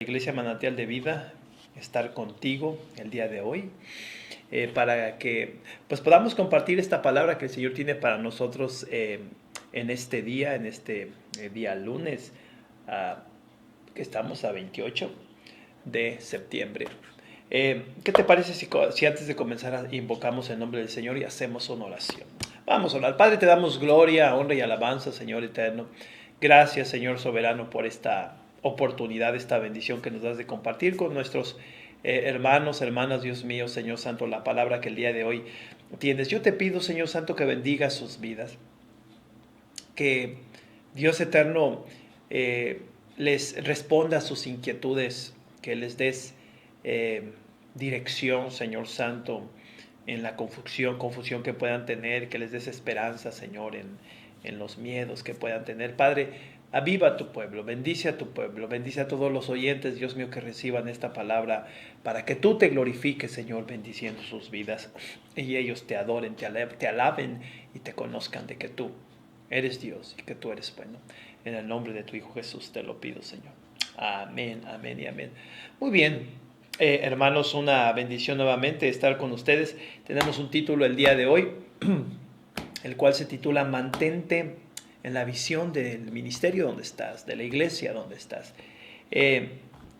Iglesia Manantial de Vida, estar contigo el día de hoy, para que pues podamos compartir esta palabra que el Señor tiene para nosotros en este día lunes, que estamos a 28 de septiembre. ¿Qué te parece si antes de comenzar invocamos el nombre del Señor y hacemos una oración? Vamos a orar. Padre, te damos gloria, honra y alabanza, Señor eterno. Gracias, Señor soberano, por esta oportunidad, esta bendición que nos das de compartir con nuestros hermanos, hermanas, Dios mío, Señor Santo, la palabra que el día de hoy tienes. Yo te pido, Señor Santo, que bendiga sus vidas, que Dios eterno les responda a sus inquietudes, que les des dirección, Señor Santo, en la confusión que puedan tener, que les des esperanza, Señor, en los miedos que puedan tener. Padre, aviva a tu pueblo, bendice a tu pueblo, bendice a todos los oyentes, Dios mío, que reciban esta palabra para que tú te glorifiques, Señor, bendiciendo sus vidas y ellos te adoren, te alaben y te conozcan de que tú eres Dios y que tú eres bueno. En el nombre de tu Hijo Jesús te lo pido, Señor. Amén, amén y amén. Muy bien. Hermanos, una bendición nuevamente estar con ustedes. Tenemos un título el día de hoy, el cual se titula Mantente en la visión del ministerio donde estás, de la iglesia donde estás.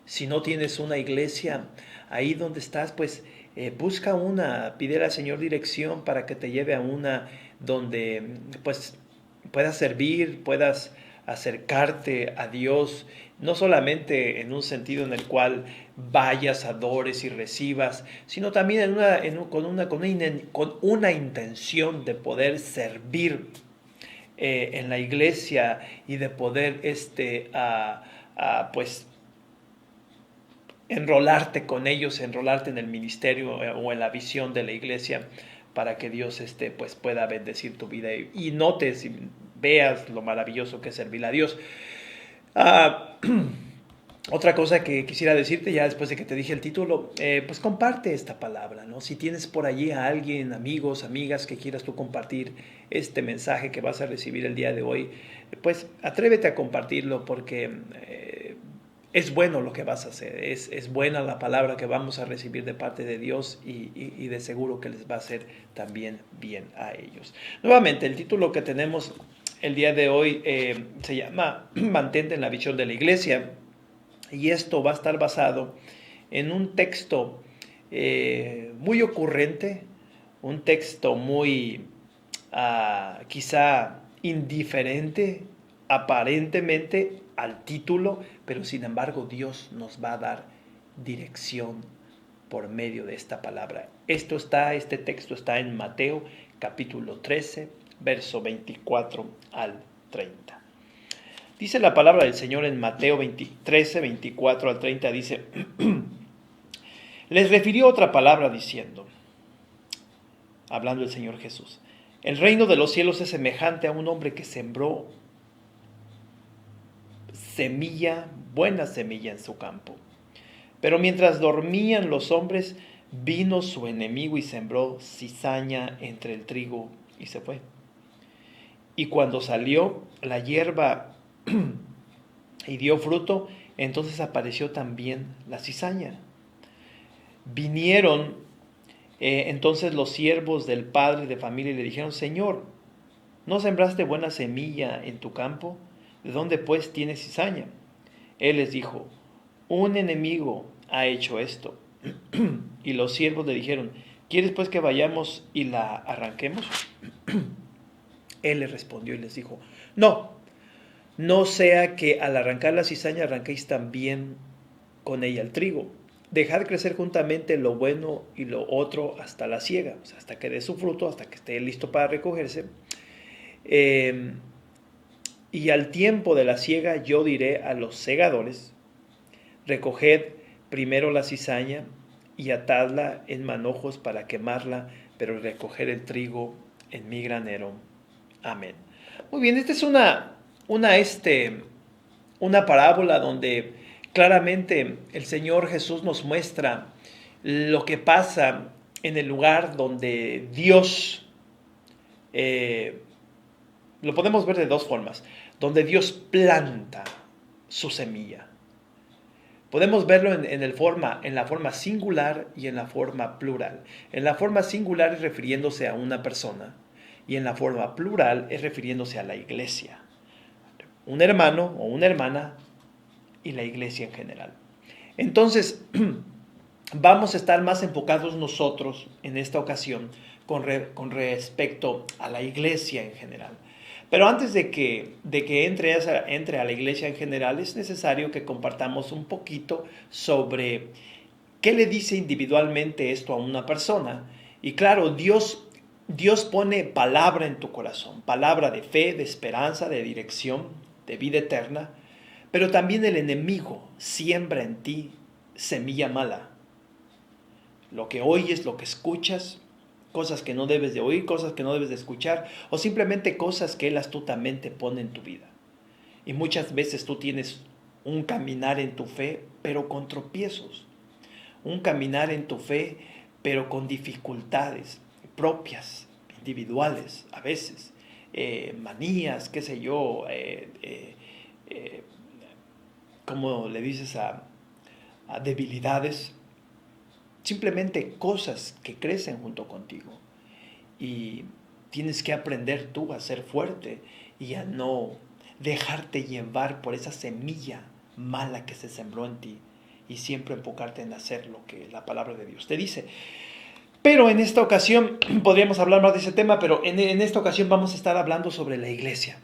Si no tienes una iglesia ahí donde estás, pues busca una, pídele al Señor dirección para que te lleve a una donde pues puedas servir, puedas acercarte a Dios, no solamente en un sentido en el cual vayas, adores y recibas, sino también con una intención de poder servir en la iglesia y de poder pues enrolarte con ellos, enrolarte en el ministerio o en la visión de la iglesia para que Dios pues pueda bendecir tu vida y notes y veas lo maravilloso que es servir a Dios. Otra cosa que quisiera decirte ya después de que te dije el título, pues comparte esta palabra, ¿no? Si tienes por allí a alguien, amigos, amigas que quieras tú compartir este mensaje que vas a recibir el día de hoy, pues atrévete a compartirlo porque es bueno lo que vas a hacer, es buena la palabra que vamos a recibir de parte de Dios y de seguro que les va a hacer también bien a ellos. Nuevamente, el título que tenemos el día de hoy se llama Mantente en la visión de la iglesia. Y esto va a estar basado en un texto muy ocurrente, un texto muy quizá indiferente aparentemente al título, pero sin embargo Dios nos va a dar dirección por medio de esta palabra. Este texto está en Mateo capítulo 13, verso 24 al 30. Dice la palabra del Señor en Mateo 13, 24 al 30, dice, les refirió otra palabra diciendo, hablando el Señor Jesús, el reino de los cielos es semejante a un hombre que sembró buena semilla en su campo. Pero mientras dormían los hombres, vino su enemigo y sembró cizaña entre el trigo y se fue. Y cuando salió la hierba y dio fruto, entonces apareció también la cizaña. Vinieron entonces los siervos del padre de familia y le dijeron, Señor, ¿no sembraste buena semilla en tu campo? ¿De dónde pues tienes cizaña? Él les dijo, un enemigo ha hecho esto. Y los siervos le dijeron, ¿quieres pues que vayamos y la arranquemos? Él les respondió y les dijo, no sea que al arrancar la cizaña arranquéis también con ella el trigo. Dejad crecer juntamente lo bueno y lo otro hasta la siega, o sea, hasta que dé su fruto, hasta que esté listo para recogerse. Y al tiempo de la siega yo diré a los segadores, recoged primero la cizaña y atadla en manojos para quemarla, pero recoger el trigo en mi granero. Amén. Muy bien, esta es una parábola donde claramente el Señor Jesús nos muestra lo que pasa en el lugar donde Dios, lo podemos ver de dos formas, donde Dios planta su semilla. Podemos verlo en la forma singular y en la forma plural. En la forma singular es refiriéndose a una persona y en la forma plural es refiriéndose a la iglesia. Un hermano o una hermana y la iglesia en general. Entonces, vamos a estar más enfocados nosotros en esta ocasión con respecto a la iglesia en general. Pero antes de que entre a la iglesia en general, es necesario que compartamos un poquito sobre qué le dice individualmente esto a una persona. Y claro, Dios pone palabra en tu corazón, palabra de fe, de esperanza, de dirección, de vida eterna, pero también el enemigo siembra en ti semilla mala. Lo que oyes, lo que escuchas, cosas que no debes de oír, cosas que no debes de escuchar, o simplemente cosas que él astutamente pone en tu vida. Y muchas veces tú tienes un caminar en tu fe, pero con tropiezos. Un caminar en tu fe, pero con dificultades propias, individuales, a veces. Manías, qué sé yo, como le dices a debilidades, simplemente cosas que crecen junto contigo. Y tienes que aprender tú a ser fuerte y a no dejarte llevar por esa semilla mala que se sembró en ti y siempre enfocarte en hacer lo que la palabra de Dios te dice. Pero en esta ocasión, podríamos hablar más de ese tema, pero en esta ocasión vamos a estar hablando sobre la iglesia.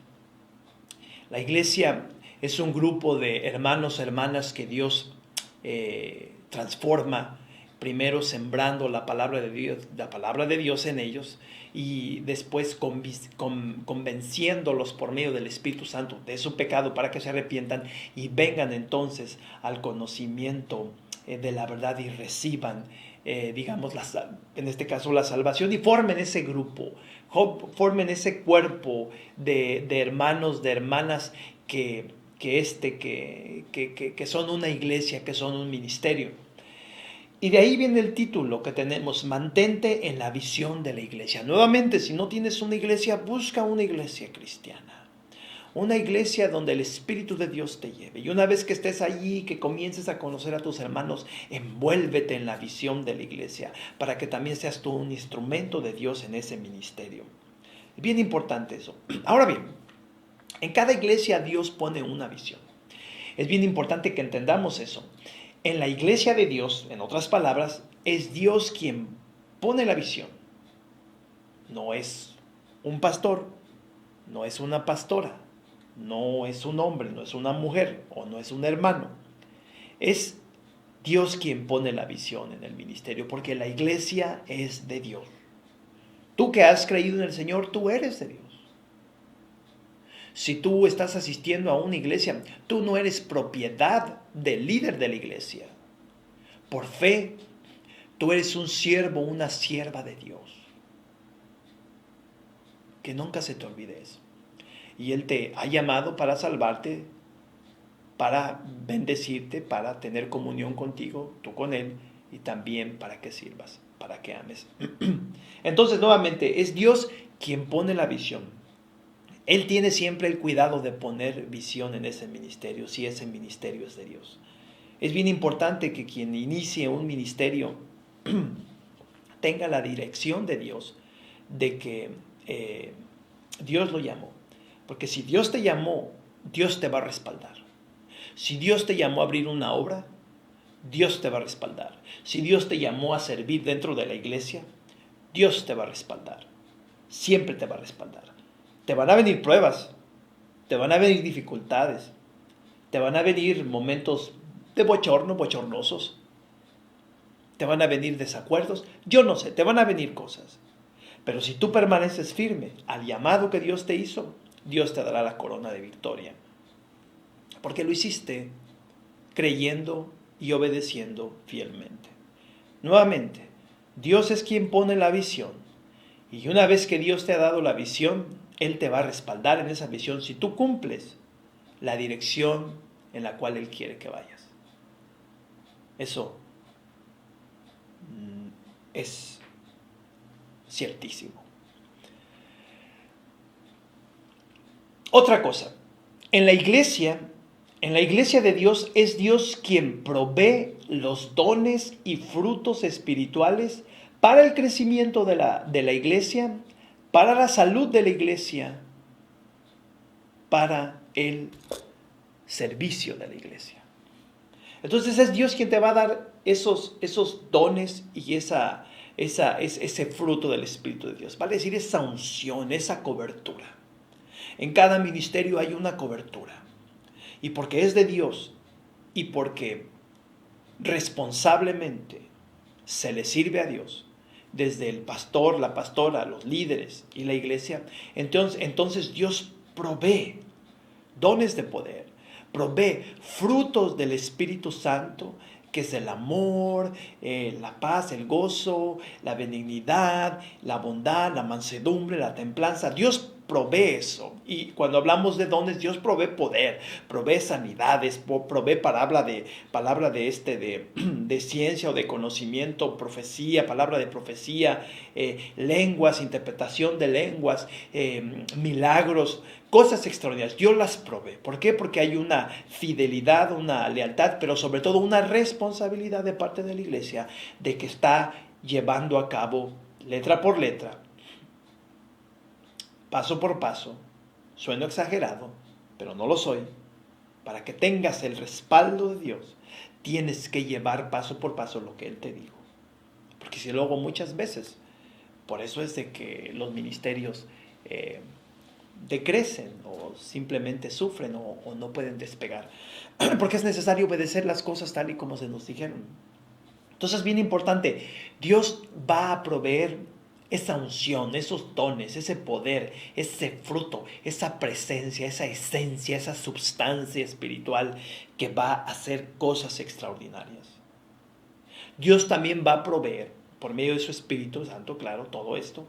La iglesia es un grupo de hermanos, hermanas que Dios transforma, primero sembrando la palabra de Dios en ellos y después convenciéndolos por medio del Espíritu Santo de su pecado para que se arrepientan y vengan entonces al conocimiento de la verdad y reciban, digamos, en este caso la salvación y formen ese grupo, formen ese cuerpo de hermanos, de hermanas que son una iglesia, que son un ministerio. Y de ahí viene el título que tenemos, mantente en la visión de la iglesia. Nuevamente, si no tienes una iglesia, busca una iglesia cristiana. Una iglesia donde el Espíritu de Dios te lleve. Y una vez que estés allí, que comiences a conocer a tus hermanos, envuélvete en la visión de la iglesia para que también seas tú un instrumento de Dios en ese ministerio. Es bien importante eso. Ahora bien, en cada iglesia Dios pone una visión. Es bien importante que entendamos eso. En la iglesia de Dios, en otras palabras, es Dios quien pone la visión. No es un pastor, no es una pastora, no es un hombre, no es una mujer o no es un hermano. Es Dios quien pone la visión en el ministerio, porque la iglesia es de Dios. Tú que has creído en el Señor, tú eres de Dios. Si tú estás asistiendo a una iglesia, tú no eres propiedad del líder de la iglesia. Por fe, tú eres un siervo, una sierva de Dios. Que nunca se te olvide eso. Y Él te ha llamado para salvarte, para bendecirte, para tener comunión contigo, tú con Él, y también para que sirvas, para que ames. Entonces, nuevamente, es Dios quien pone la visión. Él tiene siempre el cuidado de poner visión en ese ministerio, si ese ministerio es de Dios. Es bien importante que quien inicie un ministerio tenga la dirección de Dios, de que Dios lo llamó. Porque si Dios te llamó, Dios te va a respaldar. Si Dios te llamó a abrir una obra, Dios te va a respaldar. Si Dios te llamó a servir dentro de la iglesia, Dios te va a respaldar. Siempre te va a respaldar. Te van a venir pruebas, te van a venir dificultades, te van a venir momentos de bochornosos, te van a venir desacuerdos, yo no sé, te van a venir cosas. Pero si tú permaneces firme al llamado que Dios te hizo, Dios te dará la corona de victoria. Porque lo hiciste creyendo y obedeciendo fielmente. Nuevamente, Dios es quien pone la visión. Y una vez que Dios te ha dado la visión, Él te va a respaldar en esa visión si tú cumples la dirección en la cual Él quiere que vayas. Eso es ciertísimo. Otra cosa, en la iglesia En la iglesia de Dios es Dios quien provee los dones y frutos espirituales para el crecimiento de la iglesia, para la salud de la iglesia, para el servicio de la iglesia. Entonces es Dios quien te va a dar esos dones y ese fruto del Espíritu de Dios. Vale decir, esa unción, esa cobertura. En cada ministerio hay una cobertura. Y porque es de Dios y porque responsablemente se le sirve a Dios, desde el pastor, la pastora, los líderes y la iglesia, entonces Dios provee dones de poder, provee frutos del Espíritu Santo, que es el amor, la paz, el gozo, la benignidad, la bondad, la mansedumbre, la templanza. Dios provee eso. Y cuando hablamos de dones, Dios provee poder, provee sanidades, provee palabra de ciencia o de conocimiento, profecía, palabra de profecía, lenguas, interpretación de lenguas, milagros, cosas extraordinarias. Dios las provee. ¿Por qué? Porque hay una fidelidad, una lealtad, pero sobre todo una responsabilidad de parte de la iglesia de que está llevando a cabo letra por letra, paso por paso. Sueno exagerado, pero no lo soy. Para que tengas el respaldo de Dios, tienes que llevar paso por paso lo que Él te dijo. Porque si luego muchas veces, por eso es de que los ministerios decrecen o simplemente sufren o no pueden despegar. Porque es necesario obedecer las cosas tal y como se nos dijeron. Entonces es bien importante, Dios va a proveer esa unción, esos dones, ese poder, ese fruto, esa presencia, esa esencia, esa substancia espiritual que va a hacer cosas extraordinarias. Dios también va a proveer, por medio de su Espíritu Santo, claro, todo esto,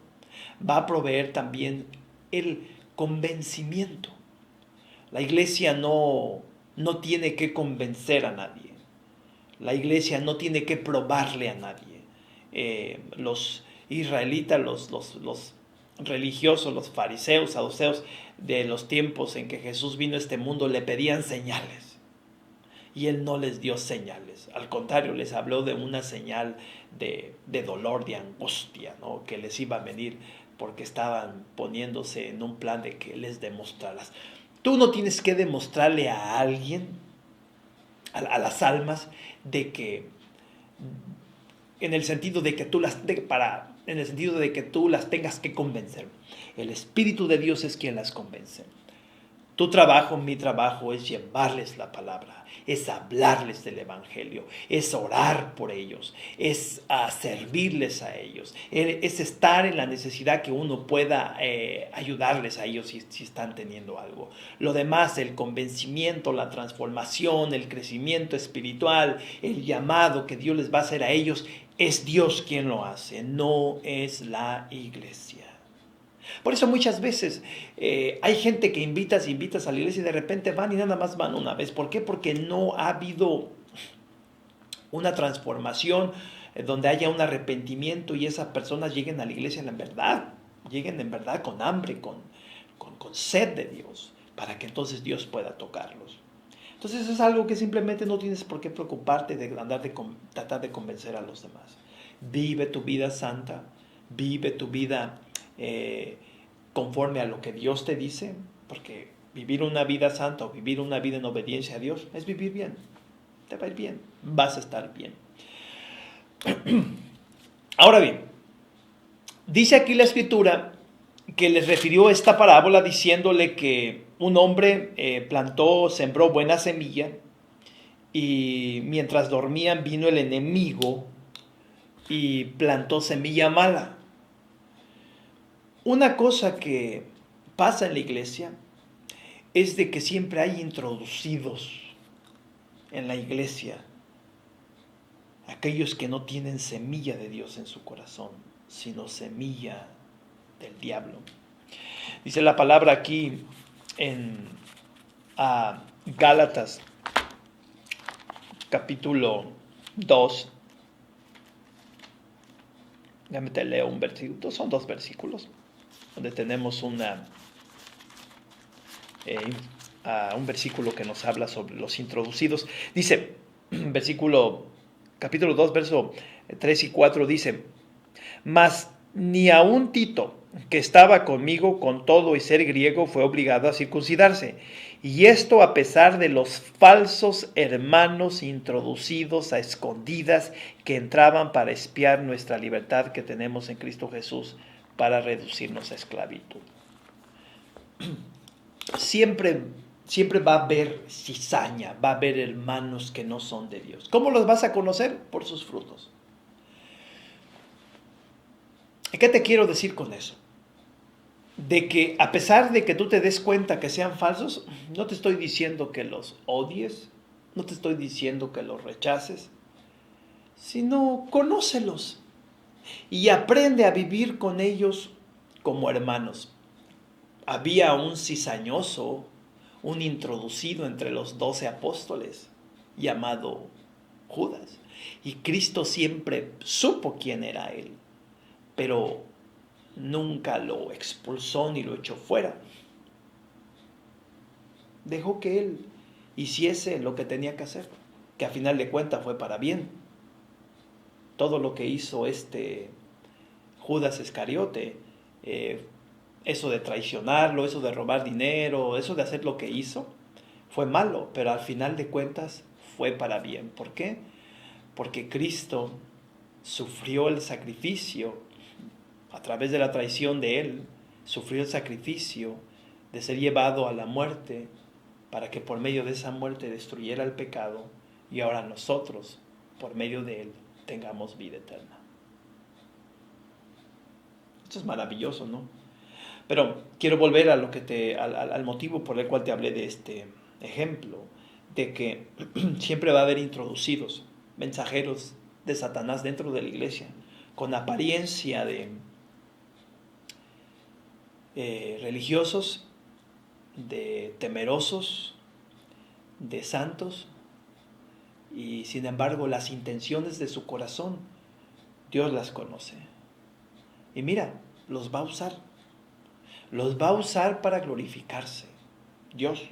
va a proveer también el convencimiento. La iglesia no tiene que convencer a nadie. La iglesia no tiene que probarle a nadie. Los israelitas, los religiosos, los fariseos, saduceos de los tiempos en que Jesús vino a este mundo le pedían señales. Y Él no les dio señales. Al contrario, les habló de una señal de dolor, de angustia, ¿no?, que les iba a venir porque estaban poniéndose en un plan de que les demostraras. Tú no tienes que demostrarle a alguien, a las almas, de que en el sentido de que tú las tengas que convencer. El Espíritu de Dios es quien las convence. Tu trabajo, mi trabajo, es llevarles la palabra, es hablarles del Evangelio, es orar por ellos, es servirles a ellos, es estar en la necesidad que uno pueda ayudarles a ellos si están teniendo algo. Lo demás, el convencimiento, la transformación, el crecimiento espiritual, el llamado que Dios les va a hacer a ellos, es Dios quien lo hace, no es la iglesia. Por eso muchas veces hay gente que invitas a la iglesia y de repente van y nada más van una vez. ¿Por qué? Porque no ha habido una transformación donde haya un arrepentimiento y esas personas lleguen a la iglesia lleguen en verdad con hambre, con sed de Dios, para que entonces Dios pueda tocarlos. Entonces eso es algo que simplemente no tienes por qué preocuparte de tratar de convencer a los demás. Vive tu vida santa, vive tu vida conforme a lo que Dios te dice, porque vivir una vida santa o vivir una vida en obediencia a Dios es vivir bien. Te va a ir bien, vas a estar bien. Ahora bien, dice aquí la Escritura que les refirió esta parábola diciéndole que un hombre sembró buena semilla y mientras dormían vino el enemigo y plantó semilla mala. Una cosa que pasa en la iglesia es de que siempre hay introducidos en la iglesia aquellos que no tienen semilla de Dios en su corazón, sino semilla del diablo. Dice la palabra aquí en Gálatas capítulo 2. Déjame te leo un versículo, son 2 versículos, donde tenemos una a un versículo que nos habla sobre los introducidos. Dice, capítulo 2, verso 3 y 4, dice: mas ni aun Tito, que estaba conmigo con todo y ser griego, fue obligado a circuncidarse. Y esto a pesar de los falsos hermanos introducidos a escondidas que entraban para espiar nuestra libertad que tenemos en Cristo Jesús, para reducirnos a esclavitud. Siempre va a haber cizaña, va a haber hermanos que no son de Dios. ¿Cómo los vas a conocer? Por sus frutos. ¿Qué te quiero decir con eso? De que a pesar de que tú te des cuenta que sean falsos, no te estoy diciendo que los odies, no te estoy diciendo que los rechaces, sino conócelos y aprende a vivir con ellos como hermanos. Había un cizañoso, un introducido entre los 12 apóstoles, llamado Judas, y Cristo siempre supo quién era él, pero nunca lo expulsó ni lo echó fuera. Dejó que él hiciese lo que tenía que hacer, que a final de cuentas fue para bien. Todo lo que hizo este Judas Iscariote, eso de traicionarlo, eso de robar dinero, eso de hacer lo que hizo, fue malo, pero al final de cuentas fue para bien. ¿Por qué? Porque Cristo sufrió el sacrificio a través de la traición de él, sufrió el sacrificio de ser llevado a la muerte para que por medio de esa muerte destruyera el pecado y ahora nosotros, por medio de él, tengamos vida eterna. Esto es maravilloso, ¿no? Pero quiero volver a lo que al motivo por el cual te hablé de este ejemplo, de que siempre va a haber introducidos, mensajeros de Satanás dentro de la iglesia, con apariencia de religiosos, de temerosos, de santos, y sin embargo las intenciones de su corazón, Dios las conoce. Y mira, los va a usar para glorificarse. Dios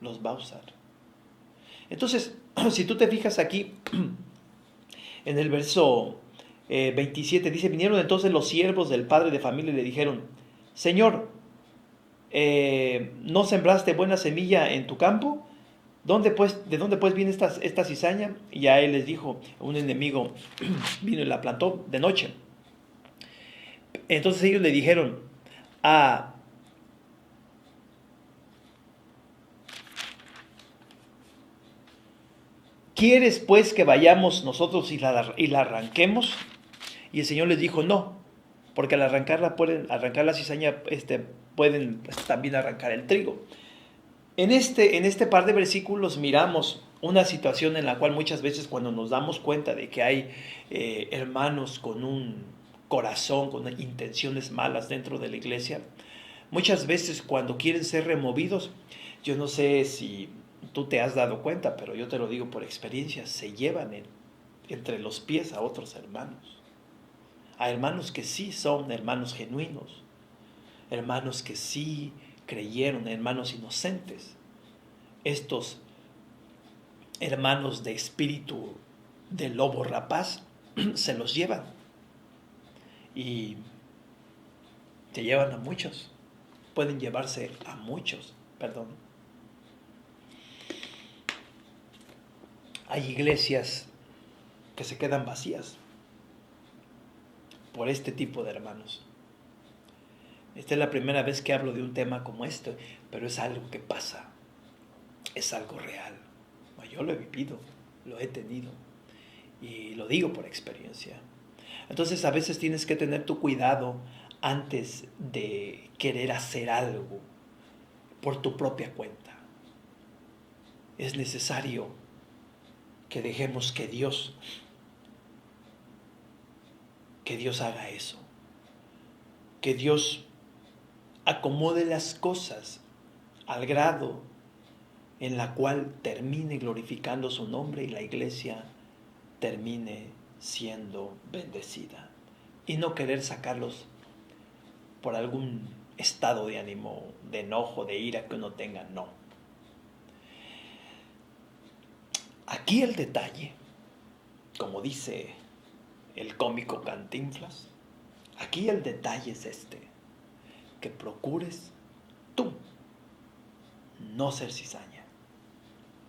los va a usar. Entonces, si tú te fijas aquí, en el verso 27 dice: vinieron entonces los siervos del padre de familia y le dijeron: Señor, ¿no sembraste buena semilla en tu campo? ¿De dónde pues viene esta cizaña? Y a él les dijo: un enemigo vino y la plantó de noche. Entonces ellos le dijeron: ¿quieres pues que vayamos nosotros y la arranquemos? Y el Señor les dijo: no, porque al arrancar la cizaña, pueden también arrancar el trigo. En este par de versículos miramos una situación en la cual muchas veces, cuando nos damos cuenta de que hay hermanos con un corazón, con intenciones malas dentro de la iglesia, muchas veces cuando quieren ser removidos, yo no sé si tú te has dado cuenta, pero yo te lo digo por experiencia, se llevan entre los pies a otros hermanos. A hermanos que sí son hermanos genuinos, hermanos que sí creyeron, hermanos inocentes. Estos hermanos de espíritu de lobo rapaz se los llevan y se llevan a muchos. Pueden llevarse a muchos, perdón. Hay iglesias que se quedan vacías por este tipo de hermanos. Esta es la primera vez que hablo de un tema como este, pero es algo que pasa, es algo real. Yo lo he vivido, lo he tenido y lo digo por experiencia. Entonces a veces tienes que tener tu cuidado antes de querer hacer algo por tu propia cuenta. Es necesario que dejemos que Dios haga eso, que Dios acomode las cosas al grado en la cual termine glorificando su nombre y la iglesia termine siendo bendecida, y no querer sacarlos por algún estado de ánimo, de enojo, de ira que uno tenga, no. Aquí el detalle, como dice el cómico Cantinflas, aquí el detalle es que procures tú no ser cizaña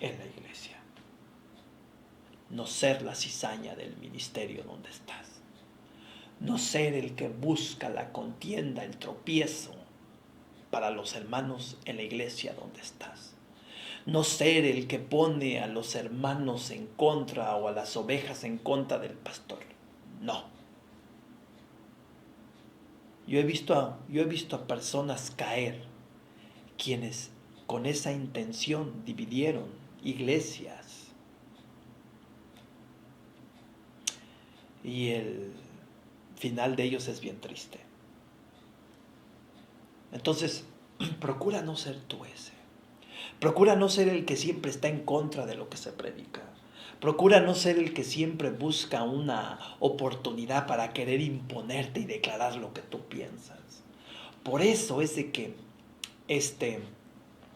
en la iglesia, no ser la cizaña del ministerio donde estás, no ser el que busca la contienda, el tropiezo para los hermanos en la iglesia donde estás, no ser el que pone a los hermanos en contra o a las ovejas en contra del pastor, no. Yo he visto a personas caer, quienes con esa intención dividieron iglesias. Y el final de ellos es bien triste. Entonces, procura no ser tú ese. Procura no ser el que siempre está en contra de lo que se predica. Procura no ser el que siempre busca una oportunidad para querer imponerte y declarar lo que tú piensas. Por eso es de que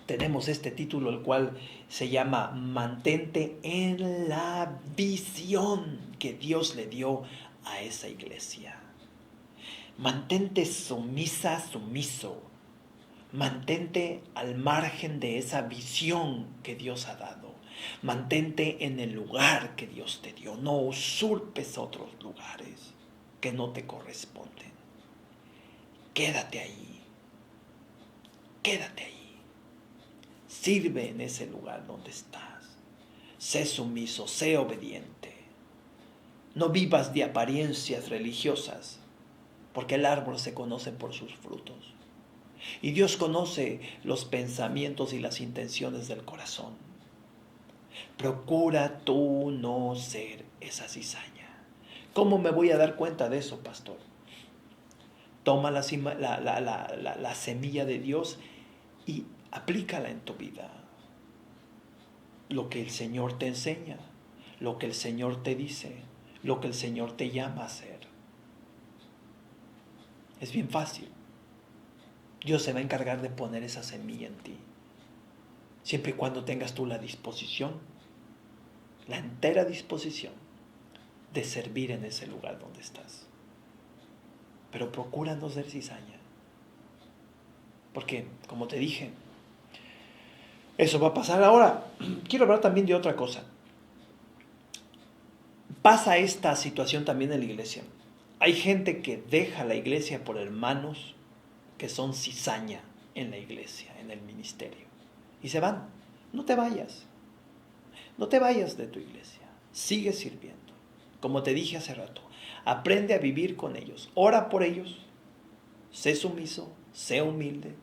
tenemos este título, el cual se llama Mantente en la visión que Dios le dio a esa iglesia. Mantente sumisa, sumiso. Mantente al margen de esa visión que Dios ha dado. Mantente en el lugar que Dios te dio. No usurpes otros lugares que no te corresponden. Quédate ahí. Quédate ahí. Sirve en ese lugar donde estás. Sé sumiso, sé obediente. No vivas de apariencias religiosas, porque el árbol se conoce por sus frutos. Y Dios conoce los pensamientos y las intenciones del corazón. Procura tú no ser esa cizaña. ¿Cómo me voy a dar cuenta de eso, pastor? Toma la semilla de Dios y aplícala en tu vida. Lo que el Señor te enseña, lo que el Señor te dice, lo que el Señor te llama a hacer. Es bien fácil. Dios se va a encargar de poner esa semilla en ti, siempre y cuando tengas tú la disposición, la entera disposición de servir en ese lugar donde estás. Pero procura no ser cizaña, porque, como te dije, eso va a pasar. Ahora, quiero hablar también de otra cosa. Pasa esta situación también en la iglesia. Hay gente que deja la iglesia por hermanos que son cizaña en la iglesia, en el ministerio, y se van. No te vayas. No te vayas de tu iglesia. Sigue sirviendo. Como te dije hace rato, aprende a vivir con ellos. Ora por ellos. Sé sumiso, sé humilde.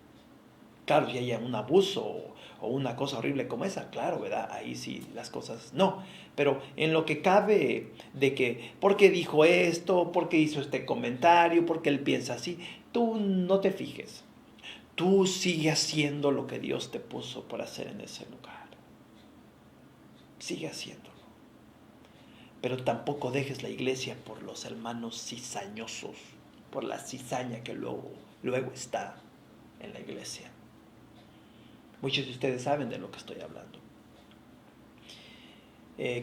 Claro, si hay un abuso o una cosa horrible como esa, claro, ¿verdad? Ahí sí las cosas no. Pero en lo que cabe de que, ¿por qué dijo esto? ¿Por qué hizo este comentario? ¿Por qué él piensa así? Tú no te fijes. Tú sigue haciendo lo que Dios te puso por hacer en ese lugar. Sigue haciéndolo. Pero tampoco dejes la iglesia por los hermanos cizañosos, por la cizaña que luego está en la iglesia. Muchos de ustedes saben de lo que estoy hablando.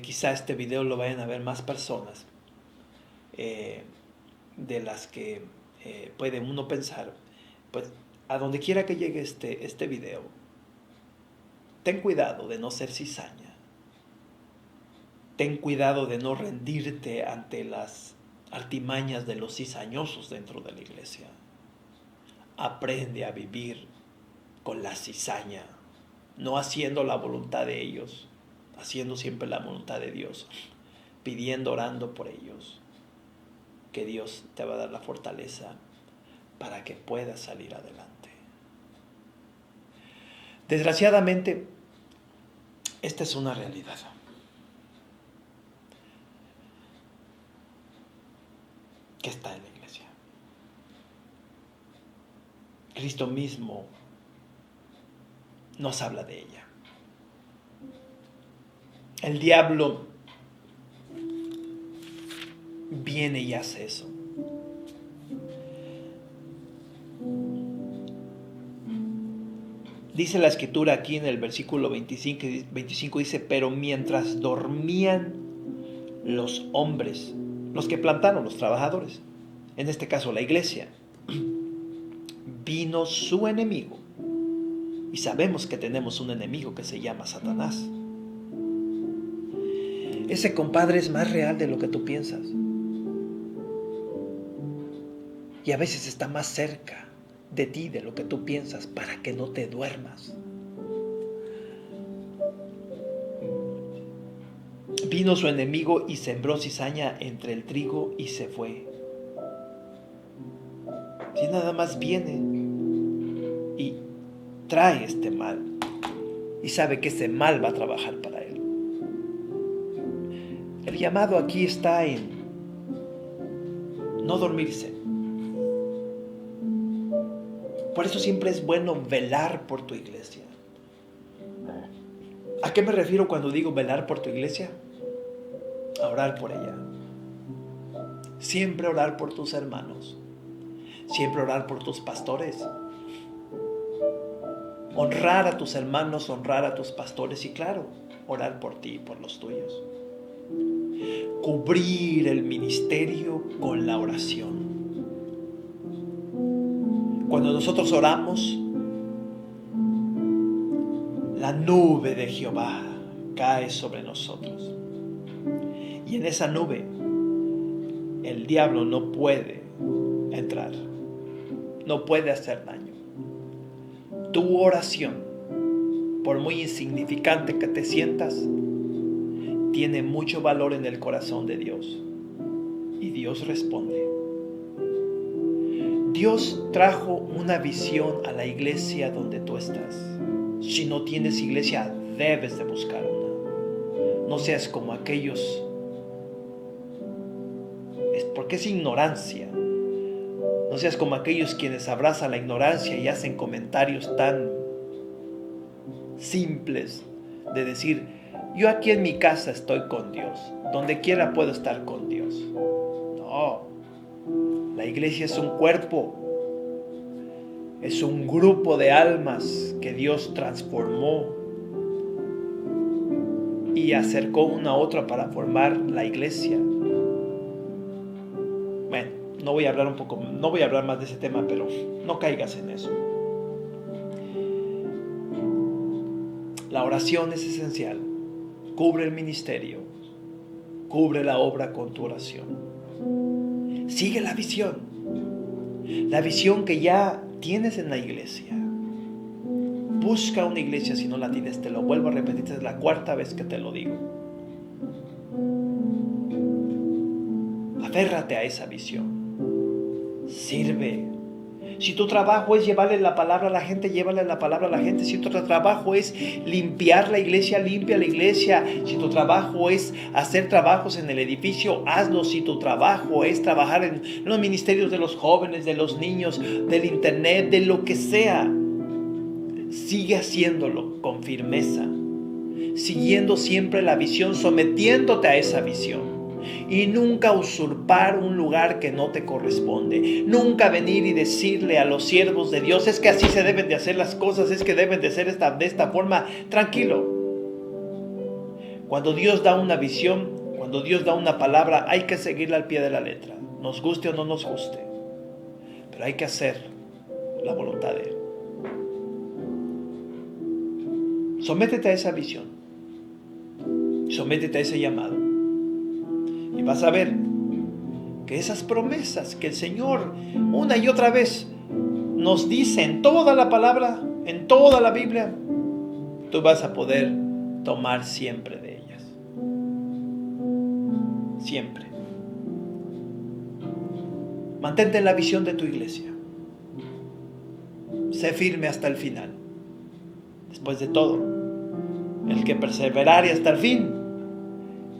Quizá este video lo vayan a ver más personas de las que puede uno pensar. Pues a donde quiera que llegue este video, ten cuidado de no ser cizaña. Ten cuidado de no rendirte ante las artimañas de los cizañosos dentro de la iglesia. Aprende a vivir con la cizaña, no haciendo la voluntad de ellos, haciendo siempre la voluntad de Dios, pidiendo, orando por ellos, que Dios te va a dar la fortaleza para que puedas salir adelante. Desgraciadamente, esta es una realidad. Que está en la iglesia. Cristo mismo nos habla de ella. El diablo viene y hace eso. Dice la escritura aquí en el versículo 25 dice, pero mientras dormían los hombres, los que plantaron, los trabajadores, en este caso la iglesia, vino su enemigo. Y sabemos que tenemos un enemigo que se llama Satanás. Ese compadre es más real de lo que tú piensas. Y a veces está más cerca de ti de lo que tú piensas para que no te duermas. Vino su enemigo y sembró cizaña entre el trigo y se fue. Si nada más viene y trae este mal y sabe que ese mal va a trabajar para él. El llamado aquí está en no dormirse. Por eso siempre es bueno velar por tu iglesia. ¿A qué me refiero cuando digo velar por tu iglesia? A orar por ella. Siempre orar por tus hermanos. Siempre orar por tus pastores. Honrar a tus hermanos, honrar a tus pastores y claro, orar por ti y por los tuyos. Cubrir el ministerio con la oración. Cuando nosotros oramos, la nube de Jehová cae sobre nosotros. Y en esa nube, el diablo no puede entrar, no puede hacer daño. Tu oración, por muy insignificante que te sientas, tiene mucho valor en el corazón de Dios. Y Dios responde. Dios trajo una visión a la iglesia donde tú estás. Si no tienes iglesia, debes de buscar una. No seas como aquellos. Es porque es ignorancia. No seas como aquellos quienes abrazan la ignorancia y hacen comentarios tan simples de decir, yo aquí en mi casa estoy con Dios. Donde quiera puedo estar con Dios. No. La iglesia es un cuerpo, es un grupo de almas que Dios transformó y acercó una a otra para formar la iglesia. Bueno, no voy a hablar más de ese tema, pero no caigas en eso. La oración es esencial. Cubre el ministerio, cubre la obra con tu oración. Sigue la visión que ya tienes en la iglesia. Busca una iglesia si no la tienes, te lo vuelvo a repetir, es la 4ª vez que te lo digo. Aférrate a esa visión. Sirve. Si tu trabajo es llevarle la palabra a la gente, llévale la palabra a la gente. Si tu trabajo es limpiar la iglesia, limpia la iglesia. Si tu trabajo es hacer trabajos en el edificio, hazlo. Si tu trabajo es trabajar en los ministerios de los jóvenes, de los niños, del internet, de lo que sea, sigue haciéndolo con firmeza, siguiendo siempre la visión, sometiéndote a esa visión. Y nunca usurpar un lugar que no te corresponde. Nunca venir y decirle a los siervos de Dios, es que así se deben de hacer las cosas, es que deben de ser de esta forma. Tranquilo. Cuando Dios da una visión, cuando Dios da una palabra, hay que seguirla al pie de la letra. Nos guste o no nos guste. Pero hay que hacer la voluntad de Él. Sométete a esa visión. Sométete a ese llamado. Y vas a ver que esas promesas que el Señor una y otra vez nos dice en toda la palabra, en toda la Biblia, tú vas a poder tomar siempre de ellas. Siempre. Mantente en la visión de tu iglesia. Sé firme hasta el final. Después de todo, el que perseverare hasta el fin,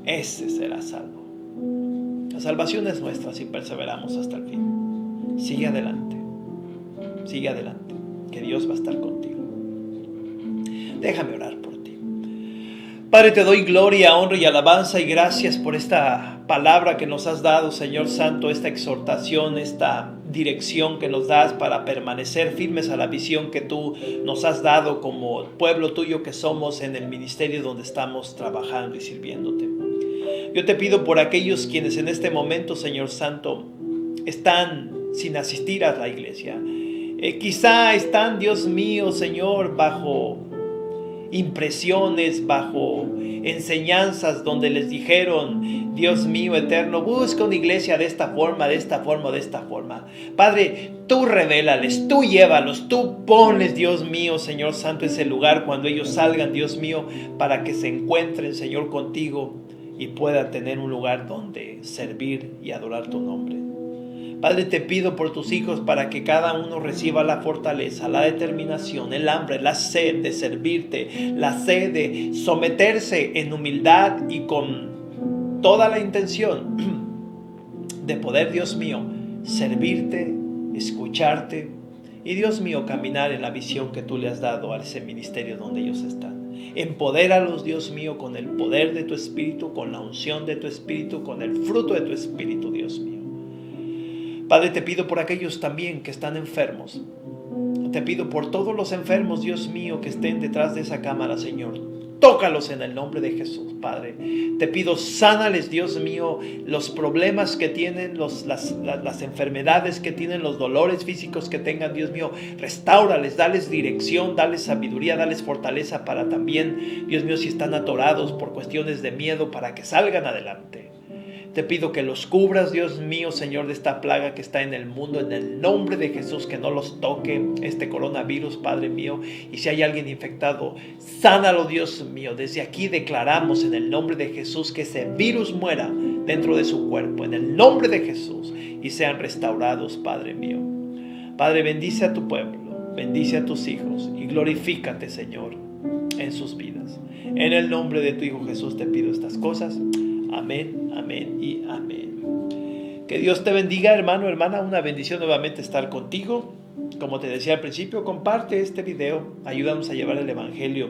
ese será salvo. La salvación es nuestra si perseveramos hasta el fin. Sigue adelante. Sigue adelante. Que Dios va a estar contigo. Déjame orar por ti. Padre, te doy gloria, honra y alabanza y gracias por esta palabra que nos has dado, Señor Santo, esta exhortación, esta dirección que nos das para permanecer firmes a la visión que tú nos has dado como pueblo tuyo que somos en el ministerio donde estamos trabajando y sirviéndote. Yo te pido por aquellos quienes en este momento, Señor Santo, están sin asistir a la iglesia. Quizá están, Dios mío, Señor, bajo impresiones, bajo enseñanzas donde les dijeron, Dios mío eterno, busca una iglesia de esta forma, de esta forma, de esta forma. Padre, tú revélales, tú llévalos, tú ponles, Dios mío, Señor Santo, ese lugar cuando ellos salgan, Dios mío, para que se encuentren, Señor, contigo y puedan tener un lugar donde servir y adorar tu nombre. Padre, te pido por tus hijos para que cada uno reciba la fortaleza, la determinación, el hambre, la sed de servirte, la sed de someterse en humildad y con toda la intención de poder, Dios mío, servirte, escucharte y, Dios mío, caminar en la visión que tú le has dado a ese ministerio donde ellos están. Empodéralos, Dios mío, con el poder de tu Espíritu, con la unción de tu Espíritu, con el fruto de tu Espíritu, Dios mío. Padre, te pido por aquellos también que están enfermos. Te pido por todos los enfermos, Dios mío, que estén detrás de esa cámara, Señor. Tócalos en el nombre de Jesús, Padre. Te pido, sánales, Dios mío, los problemas que tienen, las enfermedades que tienen, los dolores físicos que tengan, Dios mío. Restáurales, dales dirección, dales sabiduría, dales fortaleza para también, Dios mío, si están atorados por cuestiones de miedo, para que salgan adelante. Te pido que los cubras, Dios mío, Señor, de esta plaga que está en el mundo, en el nombre de Jesús, que no los toque este coronavirus, Padre mío. Y si hay alguien infectado, sánalo, Dios mío. Desde aquí declaramos en el nombre de Jesús que ese virus muera dentro de su cuerpo, en el nombre de Jesús, y sean restaurados, Padre mío. Padre, bendice a tu pueblo, bendice a tus hijos y glorifícate, Señor, en sus vidas. En el nombre de tu Hijo Jesús te pido estas cosas. Amén, amén y amén. Que Dios te bendiga, hermano, hermana. Una bendición nuevamente estar contigo. Como te decía al principio, comparte este video. Ayúdanos a llevar el evangelio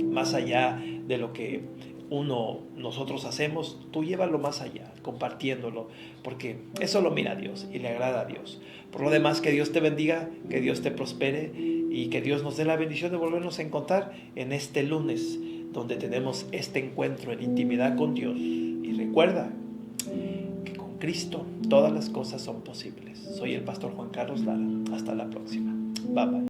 más allá de lo que nosotros hacemos. Tú llévalo más allá, compartiéndolo, porque eso lo mira a Dios y le agrada a Dios. Por lo demás, que Dios te bendiga, que Dios te prospere y que Dios nos dé la bendición de volvernos a encontrar en este lunes, donde tenemos este encuentro en intimidad con Dios. Y recuerda que con Cristo todas las cosas son posibles. Soy el pastor Juan Carlos Lara. Hasta la próxima. Bye bye.